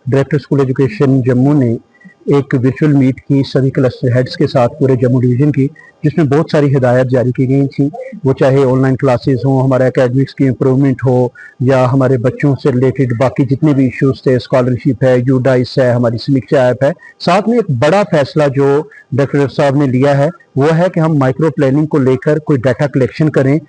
Director school education Jammu ने एक virtual meet की सभी क्लस्टर हेड्स के साथ पूरे जम्मू डिवीज़न की, जिसमें बहुत सारी हिदायत जारी की गई थी। वो चाहे ऑनलाइन क्लासेस हों, हमारे एकेडमिक्स की इम्प्रूवमेंट हो, या हमारे बच्चों से रिलेटेड बाकी जितने भी इश्यूज़ थे, स्कॉलरशिप है, यूडाइस है, हमारी समीक्षा ऐप है। साथ में एक बड़ा फैसला जो डॉक्टर साहब ने लिया है वो है कि हम माइक्रो प्लानिंग को लेकर कोई डाटा कलेक्शन करें।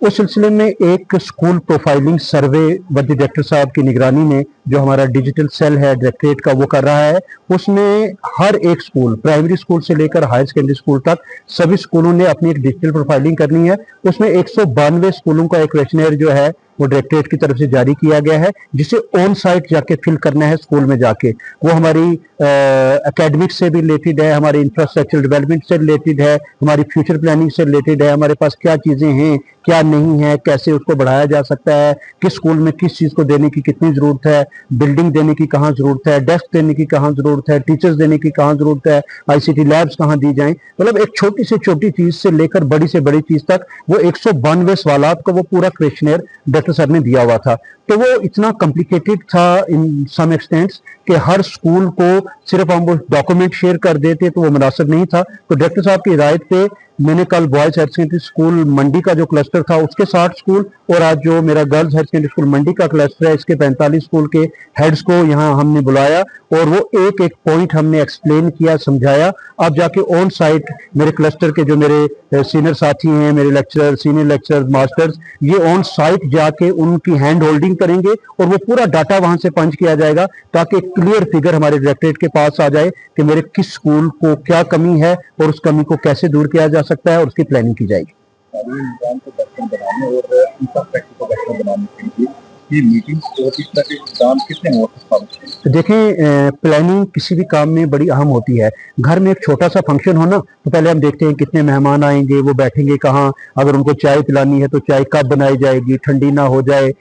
उस सिलसिले में एक स्कूल प्रोफाइलिंग सर्वे वर्दी डायरेक्टर साहब की निगरानी में जो हमारा डिजिटल सेल है डायरेक्टरेट का वो कर रहा है। उसमें हर एक स्कूल, प्राइमरी स्कूल से लेकर हायर सेकेंडरी स्कूल तक सभी स्कूलों ने अपनी एक डिजिटल प्रोफाइलिंग करनी है। उसमें 192 स्कूलों का एक क्वेश्चनर जो है वो डायरेक्टरेट की तरफ से जारी किया गया है, जिसे ऑन साइट जाके फिल करना है स्कूल में जाके। वो हमारी एकेडमिक से भी रिलेटेड है, हमारी इंफ्रास्ट्रक्चर डेवलपमेंट से रिलेटेड है, हमारी फ्यूचर प्लानिंग से रिलेटेड है, हमारे पास क्या चीज़ें हैं क्या नहीं है, कैसे उसको बढ़ाया जा सकता है, किस स्कूल में किस चीज़ को देने की कितनी ज़रूरत है, बिल्डिंग देने की कहाँ ज़रूरत है, डेस्क देने की कहाँ ज़रूरत है, टीचर्स देने की कहाँ ज़रूरत है, ICT लैब्स कहाँ दी जाएं। मतलब एक छोटी से छोटी चीज़ से लेकर बड़ी से बड़ी चीज़ तक वो 192 सवालात का वो पूरा क्वेश्चनर डॉक्टर सर ने दिया हुआ था। तो वो इतना कॉम्प्लिकेटेड था इन सम एक्सटेंट्स कि हर स्कूल को सिर्फ हम वो डॉक्यूमेंट शेयर कर देते तो वो मुनासिब नहीं था। तो डायरेक्टर साहब की हिदायत पे मैंने कल बॉयज़ हायर सेकेंडरी स्कूल मंडी का जो क्लस्टर था उसके 60 स्कूल, और आज जो मेरा गर्ल्स हायर सेकेंडरी स्कूल मंडी का क्लस्टर है इसके 45 स्कूल के हेड्स को यहाँ हमने बुलाया और वो एक एक पॉइंट हमने एक्सप्लेन किया, समझाया। अब जाके ऑन साइट मेरे क्लस्टर के जो मेरे सीनियर साथी हैं, मेरे लेक्चरर, सीनियर लेक्चरर, मास्टर्स, ये ऑन साइट जाके उनकी हैंड होल्डिंग करेंगे और वो पूरा डाटा वहां से पंच किया जाएगा ताकि एक क्लियर फिगर हमारे डायरेक्टरेट के पास आ जाए कि मेरे किस स्कूल को क्या कमी है और उस कमी को कैसे दूर किया जा सकता है और उसकी प्लानिंग की जाएगी। निजाम को बेहतर बनाने और इंफ्रास्ट्रक्चर को बेहतर बनाने के लिए ये मीटिंग्स और इस तरह के इंतजाम कितने महत्वपूर्ण हैं? तो देखें, प्लानिंग किसी भी काम में बड़ी अहम होती है। घर में एक छोटा सा फंक्शन हो ना तो पहले हम देखते हैं कितने मेहमान आएंगे, वो बैठेंगे कहाँ, अगर उनको चाय पिलानी है तो चाय कब बनाई जाएगी, ठंडी ना हो जाए,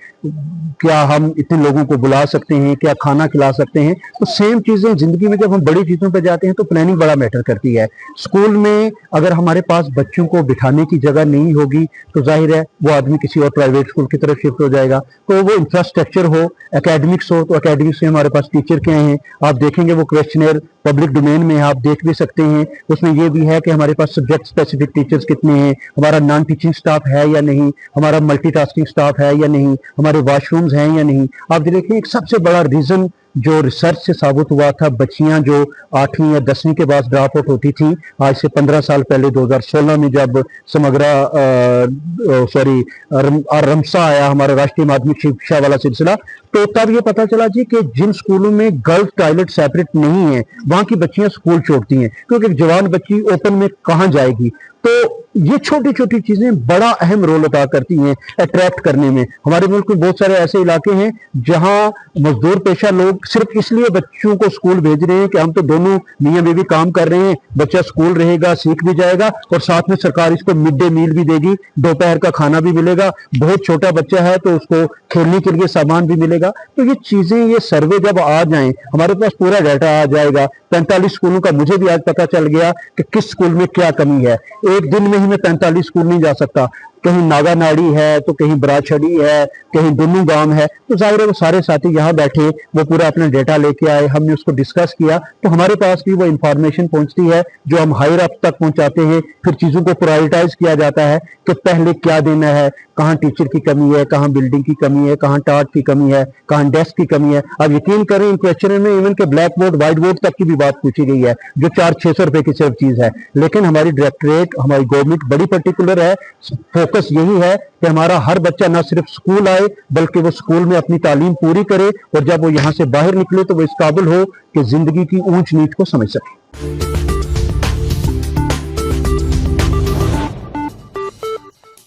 क्या हम इतने लोगों को बुला सकते हैं, क्या खाना खिला सकते हैं। तो सेम चीज़ें ज़िंदगी में जब हम बड़ी चीज़ों पर जाते हैं तो प्लानिंग बड़ा मैटर करती है। स्कूल में अगर हमारे पास बच्चों को बिठाने की जगह नहीं होगी तो जाहिर है वो आदमी किसी और प्राइवेट स्कूल की तरफ शिफ्ट हो जाएगा। तो वो इंफ्रास्ट्रक्चर हो, एकेडमिक्स हो, तो एकेडमिक्स में हमारे पास टीचर क्या हैं आप देखेंगे, वो क्वेश्चनर पब्लिक डोमेन में आप देख भी सकते हैं। उसमें ये भी है कि हमारे पास सब्जेक्ट स्पेसिफिक टीचर्स कितने हैं, हमारा नॉन टीचिंग स्टाफ है या नहीं, हमारा मल्टीटास्किंग स्टाफ है या नहीं, हमारे वॉशरूम्स हैं या नहीं। आप देखिए एक सबसे बड़ा रीज़न जो रिसर्च से साबित हुआ था, बच्चियां जो 8वीं या 10वीं के बाद ड्रॉप आउट होती थी, आज से 15 साल पहले 2016 में जब समग्रा रमसा आया हमारा राष्ट्रीय माध्यमिक शिक्षा वाला सिलसिला, तो तब ये पता चला जी कि जिन स्कूलों में गर्ल्स टॉयलेट सेपरेट नहीं है वहां की बच्चियां स्कूल छोड़ती हैं, क्योंकि एक जवान बच्ची ओपन में कहां जाएगी। तो ये छोटी छोटी चीजें बड़ा अहम रोल अदा करती हैं अट्रैक्ट करने में। हमारे मुल्क में बहुत सारे ऐसे इलाके हैं जहां मजदूर पेशा लोग सिर्फ इसलिए बच्चों को स्कूल भेज रहे हैं कि हम तो दोनों मियां बीवी काम कर रहे हैं, बच्चा स्कूल रहेगा, सीख भी जाएगा और साथ में सरकार इसको मिड डे मील भी देगी, दोपहर का खाना भी मिलेगा, बहुत छोटा बच्चा है तो उसको खेलने के लिए सामान भी मिलेगा। तो ये चीजें, ये सर्वे जब आ जाएं, हमारे पास पूरा डाटा आ जाएगा। 45 स्कूलों का मुझे भी आज पता चल गया कि किस स्कूल में क्या कमी है। एक दिन में ही मैं 45 स्कूल नहीं जा सकता, कहीं नागा नाड़ी है तो कहीं बराछड़ी है, कहीं दुनू गांव है। तो जाहिर है वो सारे साथी यहाँ बैठे, वो पूरा अपना डेटा लेके आए, हमने उसको डिस्कस किया, तो हमारे पास भी वो इंफॉर्मेशन पहुंचती है जो हम हायर अप तक पहुंचाते हैं। फिर चीज़ों को प्रायोरिटाइज किया जाता है कि पहले क्या देना है, कहाँ टीचर की कमी है, कहाँ बिल्डिंग की कमी है, कहाँ टाट की कमी है, कहाँ डेस्क की कमी है। अब यकीन करें इन क्वेश्चन में इवन के ब्लैक बोर्ड व्हाइट बोर्ड तक की भी बात पूछी गई है जो 400-600 रुपए की सिर्फ चीज़ है। लेकिन हमारी डायरेक्टरेट, हमारी गवर्नमेंट बड़ी पर्टिकुलर है, फोकस यही है कि हमारा हर बच्चा ना सिर्फ स्कूल आए बल्कि वो स्कूल में अपनी तालीम पूरी करे और जब वो यहाँ से बाहर निकले तो वो इस काबिल हो कि जिंदगी की ऊंच नीच को समझ सके।